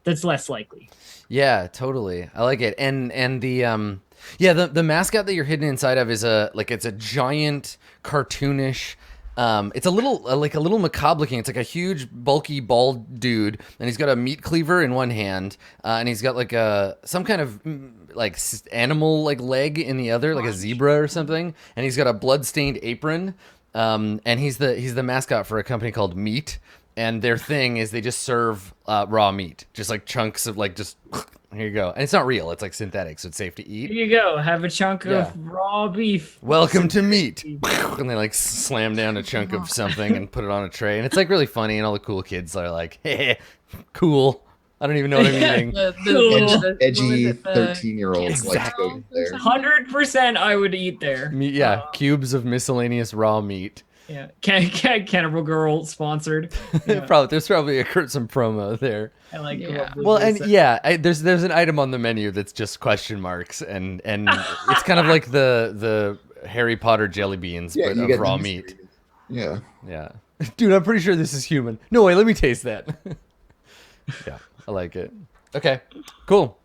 that's less likely. Yeah, totally. I like it. And the mascot that you're hidden inside of is it's a giant cartoonish it's a little macabre looking. It's like a huge bulky bald dude, and he's got a meat cleaver in one hand, and he's got like some kind of animal like leg in the other, like a zebra or something, and he's got a blood-stained apron. And he's the mascot for a company called Meat. And their thing is they just serve raw meat, just like chunks of like just here you go. And it's not real; it's like synthetic, so it's safe to Here eat. you go. Have a chunk Yeah. of raw beef. Welcome to Meat, and they like slam down a chunk of something and put it on a tray, and it's like really funny. And all the cool kids are like, "Hey, cool." I don't even know what I'm eating. Cool. Edgy 13-year-olds like to go there. 100%, I would eat there. Meat, yeah, cubes of miscellaneous raw meat. Yeah, Cannibal Girl sponsored. Yeah. There's probably some promo there. I like. Yeah. Well, and yeah, there's an item on the menu that's just question marks, and it's kind of like the Harry Potter jelly beans, Yeah, but you of get raw these meat. things. Yeah. Yeah, dude, I'm pretty sure this is human. No way, let me taste that. Yeah, I like it. Okay, cool.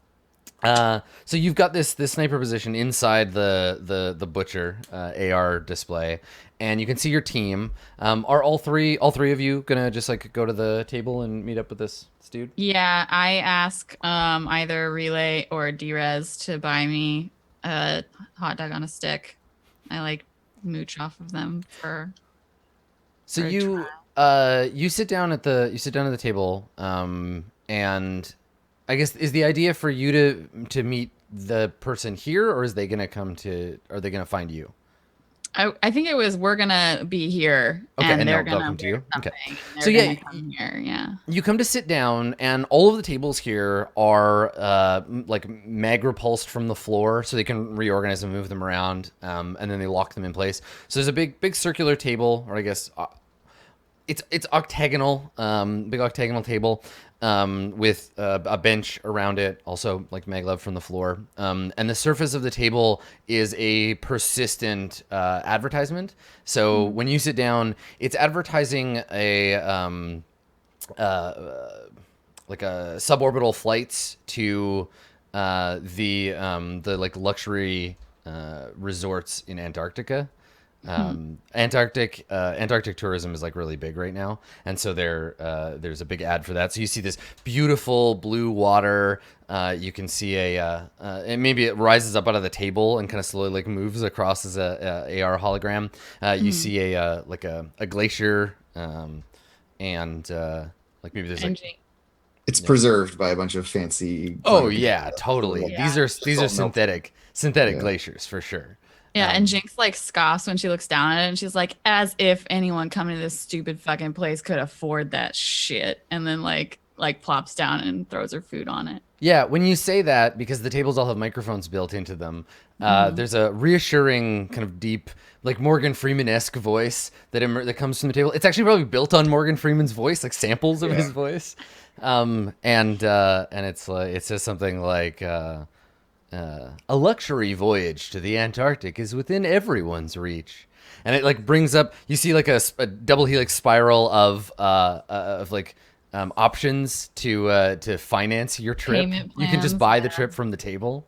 So you've got this sniper position inside the butcher AR display, and you can see your team. Are all three of you gonna just like go to the table and meet up with this dude? Yeah, I ask either Relay or Drez to buy me a hot dog on a stick. I like mooch off of them for. So for a you you sit down at the table, and I guess is the idea for you to meet the person here, or are they gonna find you? I think it was we're gonna be here, Okay, and and they'll they'll gonna come to you? Okay. something, and So, they're yeah, gonna come here. Yeah. You come to sit down, and all of the tables here are like mag repulsed from the floor, so they can reorganize and move them around, and then they lock them in place. So there's a big circular table, or I guess it's octagonal, big octagonal table, with a bench around it, also like maglev from the floor. And the surface of the table is a persistent advertisement. So when you sit down, it's advertising a like a suborbital flights to the like luxury resorts in Antarctica. Antarctic tourism is like really big right now, and so there's a big ad for that. So you see this beautiful blue water. You can see and maybe it rises up out of the table and kind of slowly like moves across as a AR hologram. You see a glacier, and like maybe there's like. It's preserved by a bunch of fancy. Oh yeah, totally. Yeah. These are synthetic Yeah. glaciers for sure. Yeah, and Jinx like scoffs when she looks down at it, and she's like, as if anyone coming to this stupid fucking place could afford that shit. And then like plops down and throws her food on it. Yeah, when you say that, because the tables all have microphones built into them, there's a reassuring kind of deep, like Morgan Freeman-esque voice that comes from the table. It's actually probably built on Morgan Freeman's voice, like samples of his voice. And it's like, it says something like, a luxury voyage to the Antarctic is within everyone's reach. And it like brings up, you see like a double helix spiral of like options to finance your trip. Payment You can just plans, buy the yeah. trip from the table.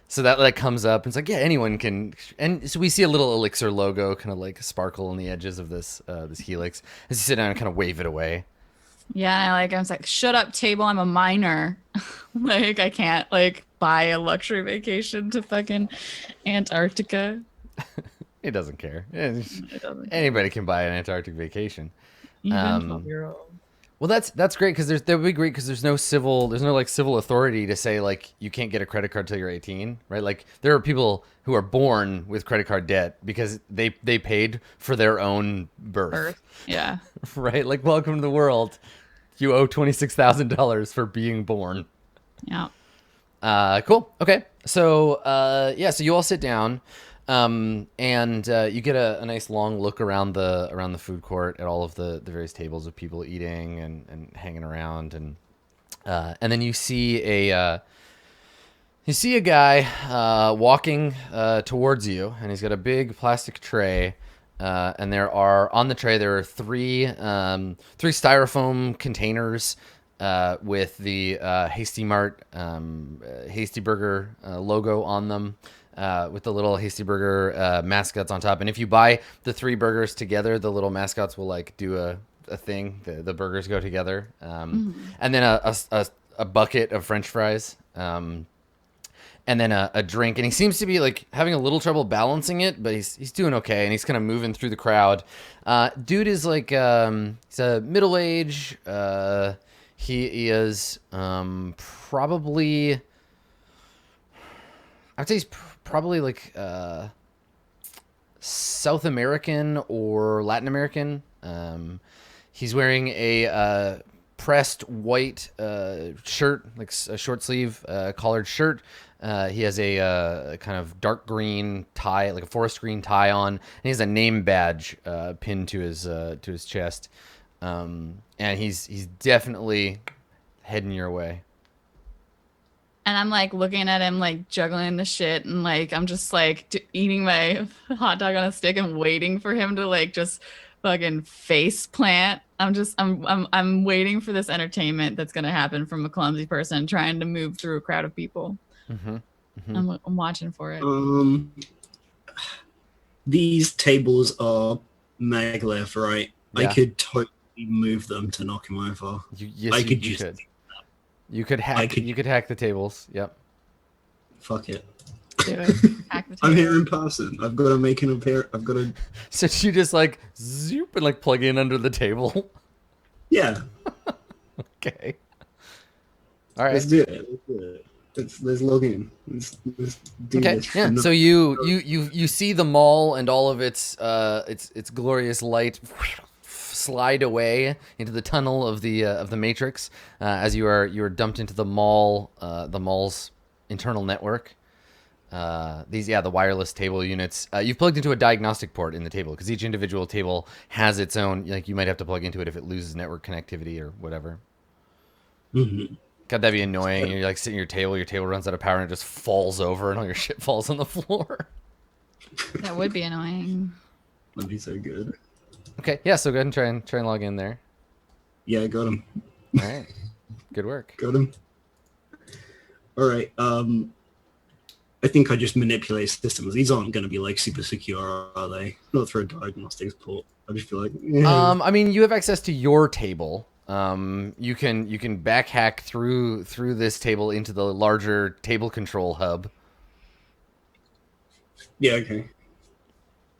So that like comes up and it's like, yeah, anyone can. And so we see a little Elixir logo kind of like sparkle on the edges of this helix as you sit down and kind of wave it away. Yeah, I was like, shut up, table. I'm a minor. Like, I can't like buy a luxury vacation to fucking Antarctica. It doesn't care. It doesn't. Anybody can buy an Antarctic vacation. Even Um, 12-year-old. Well, that's great because that would be great because there's no like civil authority to say like you can't get a credit card till you're 18, right? Like there are people who are born with credit card debt because they paid for their own birth. Yeah. Right? Like welcome to the world. You owe $26,000 for being born. Yeah. Cool. Okay. So so you all sit down, and you get a nice long look around the food court at all of the various tables of people eating and hanging around, and then you see a guy walking towards you, and he's got a big plastic tray. And there are three styrofoam containers with the Hasty Mart Hasty Burger logo on them, with the little Hasty Burger mascots on top. And if you buy the three burgers together, the little mascots will like do a thing. The burgers go together. And then a bucket of French fries. And then a drink, and he seems to be like having a little trouble balancing it, but he's doing okay, and he's kind of moving through the crowd. Dude is like he's a middle age. He is probably, I'd say he's probably like South American or Latin American. He's wearing a pressed white shirt, like a short sleeve collared shirt. He has a kind of dark green tie, like a forest green tie on, and he has a name badge pinned to his chest. And he's definitely heading your way. And I'm like looking at him, like juggling the shit, and like I'm just like eating my hot dog on a stick and waiting for him to like just fucking face plant. I'm waiting for this entertainment that's gonna happen from a clumsy person trying to move through a crowd of people. I'm watching for it. These tables are maglev, right? Yeah. I could totally move them to knock him over. You could. You could hack the tables. Yep. Fuck it. Do it. Hack the I'm table. here in person. I've got to make an appearance. I've got to. So you just like zoop and like plug in under the table. Yeah. Okay. All right. Let's do it. Let's log in. Let's do Okay. this. Yeah. So you see the mall and all of its glorious light slide away into the tunnel of the Matrix as you are dumped into the mall's internal network. The wireless table units. You've plugged into a diagnostic port in the table because each individual table has its own. Like you might have to plug into it if it loses network connectivity or whatever. Mm-hmm. God, that'd be annoying. You're like sitting at your table runs out of power and it just falls over and all your shit falls on the floor. That would be annoying. That'd be so good. Okay, yeah. So go ahead and try and log in there. Yeah, I got him. All right, good work. Got him. All right. I think I just manipulate systems. These aren't going to be like super secure, are they? Not through a diagnostics port. I just feel like, yeah. I mean, you have access to your table. You can backhack through this table into the larger table control hub. Yeah. Okay.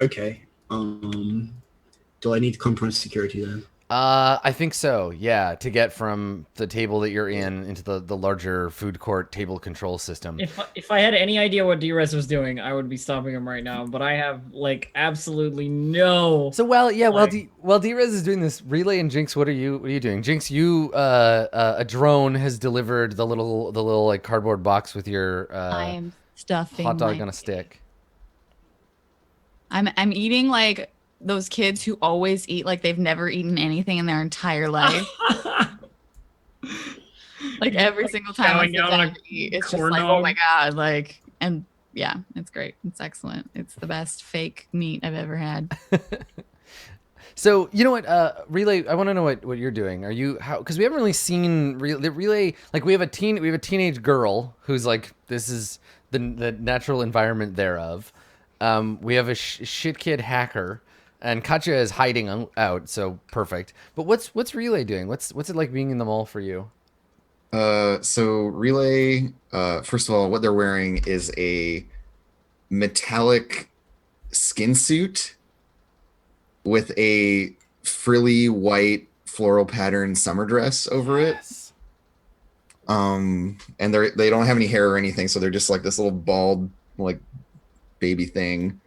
Okay. Do I need to compromise security then? I think so. Yeah, to get from the table that you're in into the larger food court table control system. If I had any idea what Drez was doing, I would be stopping him right now. But I have like absolutely no. So while like, Drez is doing this, Relay and Jinx, what are you doing? Jinx, you a drone has delivered the little like cardboard box with your I am stuffing hot dog my on a stick. I'm eating like those kids who always eat like they've never eaten anything in their entire life. Like every single time I chowing sit down down on a to eat, it's just corn like, oh dog. my god, like, and yeah, it's great. It's excellent. It's the best fake meat I've ever had. So you know what, Relay? I want to know what you're doing. Are you because we haven't really seen Relay. Like we have a teenage girl who's like this is the natural environment thereof. We have a shit kid hacker, and Katya is hiding out. So perfect. But what's Relay doing? What's it like being in the mall for you? So Relay, first of all, what they're wearing is a metallic skin suit with a frilly white floral pattern summer dress over it. Yes. And they don't have any hair or anything, so they're just like this little bald like baby thing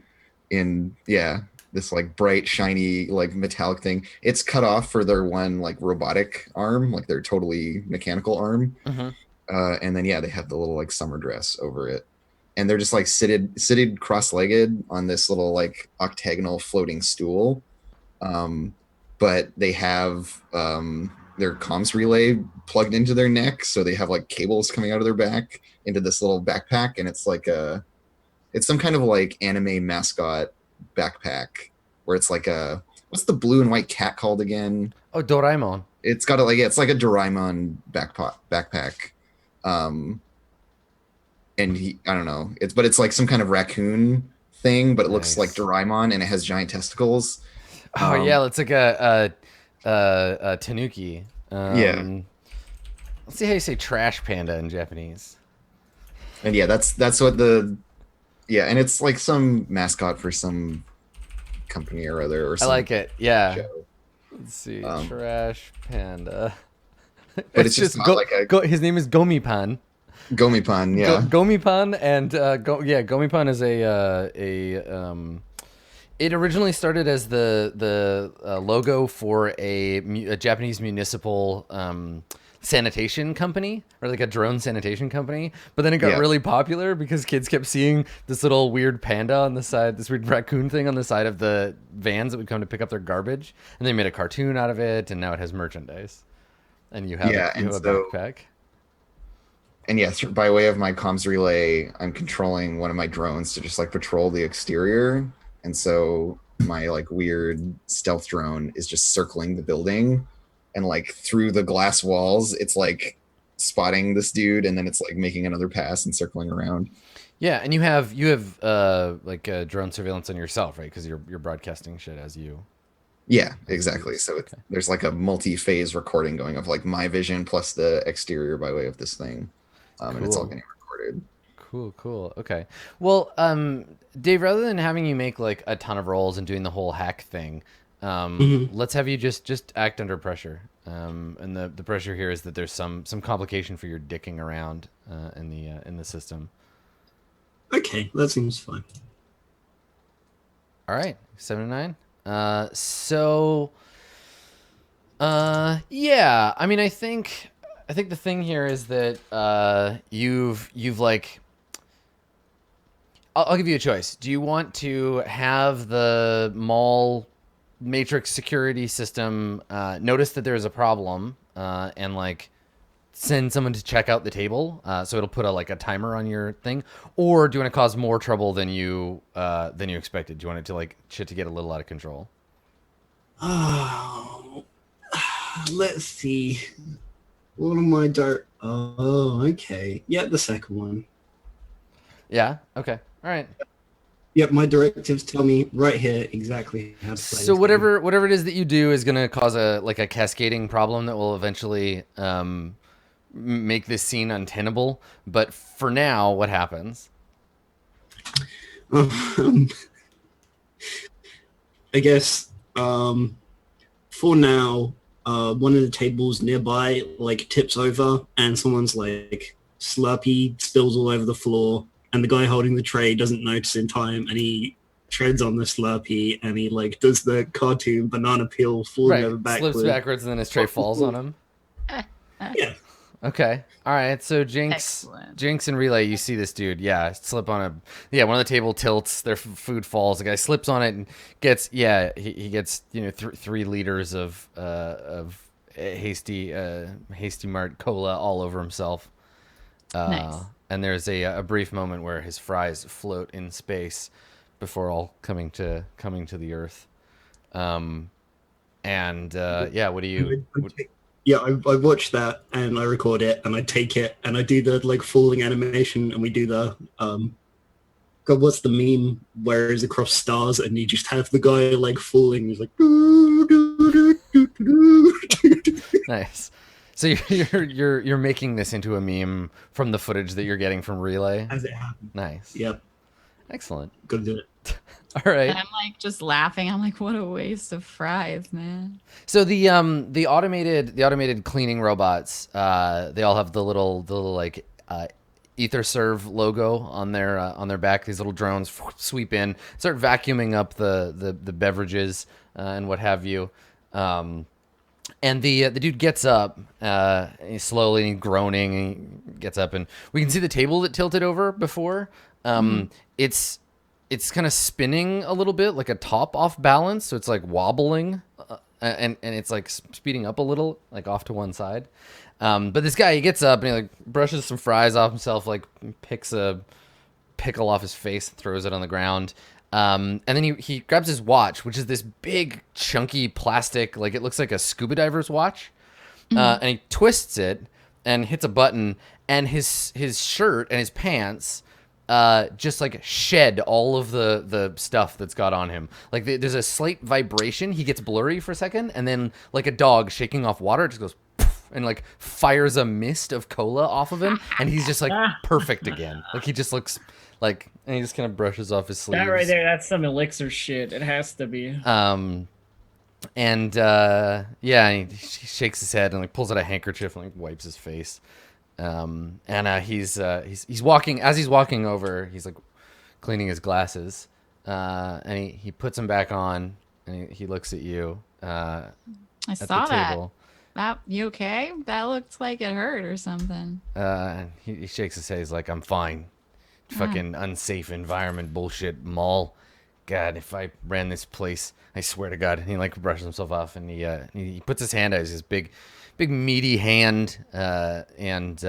in this like bright shiny like metallic thing. It's cut off for their one like robotic arm, like their totally mechanical arm. Mm-hmm. And then they have the little like summer dress over it, and they're just like seated cross-legged on this little like octagonal floating stool. But they have their comms relay plugged into their neck, so they have like cables coming out of their back into this little backpack, and it's like it's some kind of like anime mascot backpack where it's like what's the blue and white cat called again? Oh, Doraemon. It's got it's like a Doraemon backpack. And I don't know, it's like some kind of raccoon thing, but it looks like Nice. Doraemon, and it has giant testicles. Oh yeah, it's like a tanuki. Yeah. Let's see how you say trash panda in Japanese. And that's what and it's like some mascot for some company or other, or I some like it. Yeah. show. Let's see. Um, Trash panda. But it's just not like a his name is Gomipan. Gomipan, yeah. Gomipan, and Gomipan is it originally started as the logo for a Japanese municipal sanitation company, or like a drone sanitation company, but then it got really popular because kids kept seeing this little weird panda on the side, this weird raccoon thing on the side of the vans that would come to pick up their garbage, and they made a cartoon out of it, and now it has merchandise, and you have a backpack. And yes, by way of my comms relay, I'm controlling one of my drones to just like patrol the exterior. And so my like weird stealth drone is just circling the building, and like through the glass walls, it's like spotting this dude, and then it's like making another pass and circling around. Yeah, and you have like drone surveillance on yourself, right? Because you're broadcasting shit as you. Yeah, exactly. So there's like a multi-phase recording going of like my vision plus the exterior by way of this thing. And it's all getting recorded. Cool. Okay. Well, Dave, rather than having you make like a ton of rolls and doing the whole hack thing, let's have you just act under pressure. And the pressure here is that there's some complication for your dicking around in the system. Okay, that seems fine. All right, 7 to 9. Yeah. I mean, I think the thing here is that you've like. I'll give you a choice. Do you want to have the mall matrix security system notice that there's a problem and like send someone to check out the table, so it'll put a timer on your thing, or do you want to cause more trouble than you expected? Do you want it to like shit to get a little out of control? Oh, let's see. What am I dirt? Oh, okay. Yeah, the second one. Yeah. Okay. All right. Yep, my directives tell me right here exactly how to play So this game. whatever it is that you do is gonna cause a cascading problem that will eventually make this scene untenable. But for now, what happens? Um, I guess for now, one of the tables nearby like tips over, and someone's like Slurpee spills all over the floor, and the guy holding the tray doesn't notice in time, and he treads on the Slurpee, and he like does the cartoon banana peel falling Right. over Slips backward. backwards and then his tray falls on him. Yeah. Okay. All right. So Excellent. Jinx and Relay, you see this dude. Yeah, slip on one of the table tilts. Their food falls. The guy slips on it and gets. Yeah, he gets 3 liters of hasty mart cola all over himself. Nice. And there's a brief moment where his fries float in space before all coming to the earth. Yeah, what do you? Yeah, I watch that and I record it and I take it and I do the like falling animation and we do the God, what's the meme where it's across stars and you just have the guy like falling, he's like Nice. So you're making this into a meme from the footage that you're getting from Relay. as it happens. Nice. Yep, Excellent. gotta do it. All right. And I'm like just laughing. I'm like, what a waste of fries, man. So the automated cleaning robots, they all have the little like ether serve logo on their back. These little drones sweep in, start vacuuming up the beverages and what have you. And the dude gets up, he's slowly groaning, and he gets up, and we can see the table that tilted over before. It's kind of spinning a little bit, like a top off balance, so it's like wobbling, and it's like speeding up a little, like off to one side. But this guy, he gets up and he like brushes some fries off himself, like picks a pickle off his face, throws it on the ground. And then he grabs his watch, which is this big, chunky plastic, like it looks like a scuba diver's watch. And he twists it and hits a button, and his shirt and his pants just like shed all of the stuff that's got on him. Like there's a slight vibration. He gets blurry for a second, and then like a dog shaking off water, it just goes poof, and like fires a mist of cola off of him, and he's just like perfect again. Like he just looks like, and he just kind of brushes off his sleeves. That right there, that's some elixir shit. It has to be. Yeah, and he shakes his head and like pulls out a handkerchief and like wipes his face. He's walking, as he's walking over, he's like cleaning his glasses, and he puts them back on, and he looks at you I at saw the that. table. You okay? That looked like it hurt or something. And he shakes his head. He's like, I'm fine. Fucking unsafe environment bullshit mall. God, if I ran this place, I swear to God. And he like brushes himself off, and he puts his hand out. His big meaty hand, and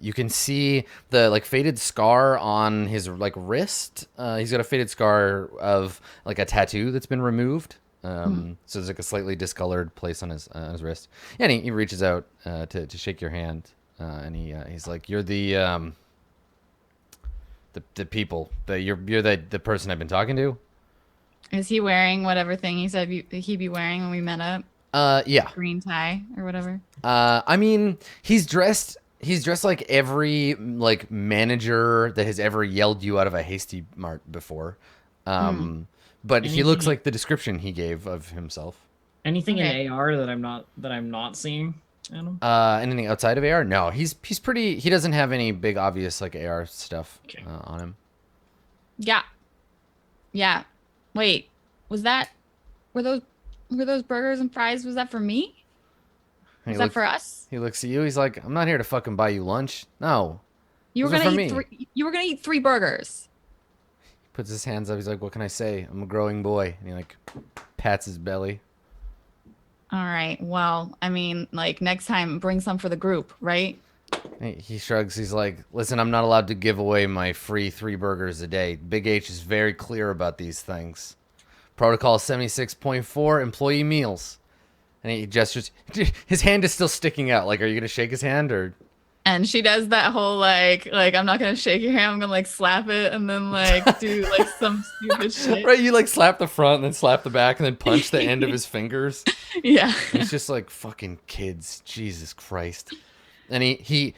you can see the like faded scar on his like wrist. He's got a faded scar of like a tattoo that's been removed. So there's like a slightly discolored place on his wrist. Yeah, and he reaches out to shake your hand, and he's like, "You're the people. You're the person I've been talking to." Is he wearing whatever thing he said he'd be wearing when we met up? Yeah. Green tie or whatever. I mean, he's dressed like every like manager that has ever yelled you out of a Hasty Mart before. But he looks like the description he gave of himself. Anything Okay. in AR that I'm not seeing, Adam? Anything outside of AR? No, he's pretty. He doesn't have any big obvious like AR stuff Okay. on him. Yeah. Wait, were those burgers and fries? Was that for me? And Was that for us? He looks at you. He's like, I'm not here to fucking buy you lunch. No. You were Those are gonna for eat me. three. You were gonna eat 3 burgers. Puts his hands up. He's like, what can I say? I'm a growing boy. And he like pats his belly. All right. Well, I mean, like next time, bring some for the group, right? He shrugs. He's like, listen, I'm not allowed to give away my free 3 burgers a day. Big H is very clear about these things. Protocol 76.4, employee meals. And he gestures. His hand is still sticking out. Like, are you gonna shake his hand or? And she does that whole like I'm not gonna shake your hand, I'm gonna like slap it and then like do like some stupid shit. Right, you like slap the front and then slap the back and then punch the end of his fingers. Yeah. And it's just like fucking kids, Jesus Christ. And he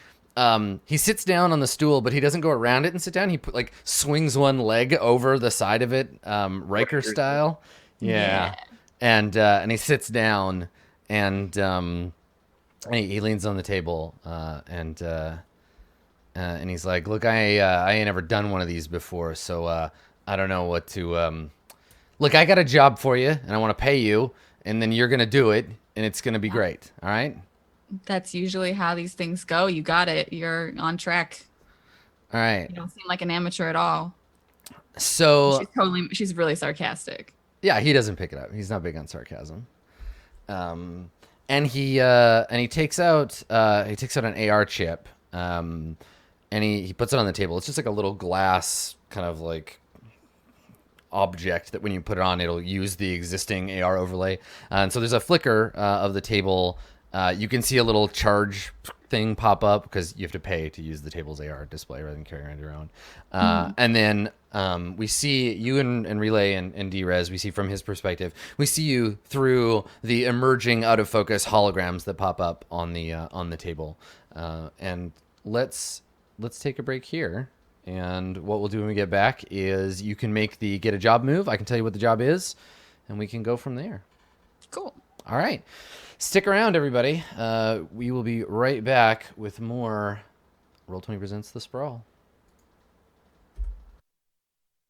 sits down on the stool, but he doesn't go around it and sit down. He swings one leg over the side of it, Riker style. Yeah. And he sits down and he leans on the table and he's like, "Look, I ain't ever done one of these before, so I don't know what to. Look, I got a job for you, and I want to pay you, and then you're gonna do it, and it's gonna be great. All right." That's usually how these things go. You got it. You're on track. All right. You don't seem like an amateur at all. So She's really sarcastic. yeah, he doesn't pick it up. He's not big on sarcasm. And he takes out an AR chip. And he puts it on the table. It's just like a little glass kind of like object that when you put it on, it'll use the existing AR overlay. And so there's a flicker of the table. You can see a little charge thing pop up because you have to pay to use the table's AR display rather than carry around your own. And then we see you and Relay and D-Rez, we see from his perspective, we see you through the emerging out of focus holograms that pop up on the table. And let's take a break here. And what we'll do when we get back is you can make the get a job move. I can tell you what the job is, and we can go from there. Cool. All right. Stick around, everybody. We will be right back with more Roll20 Presents The Sprawl.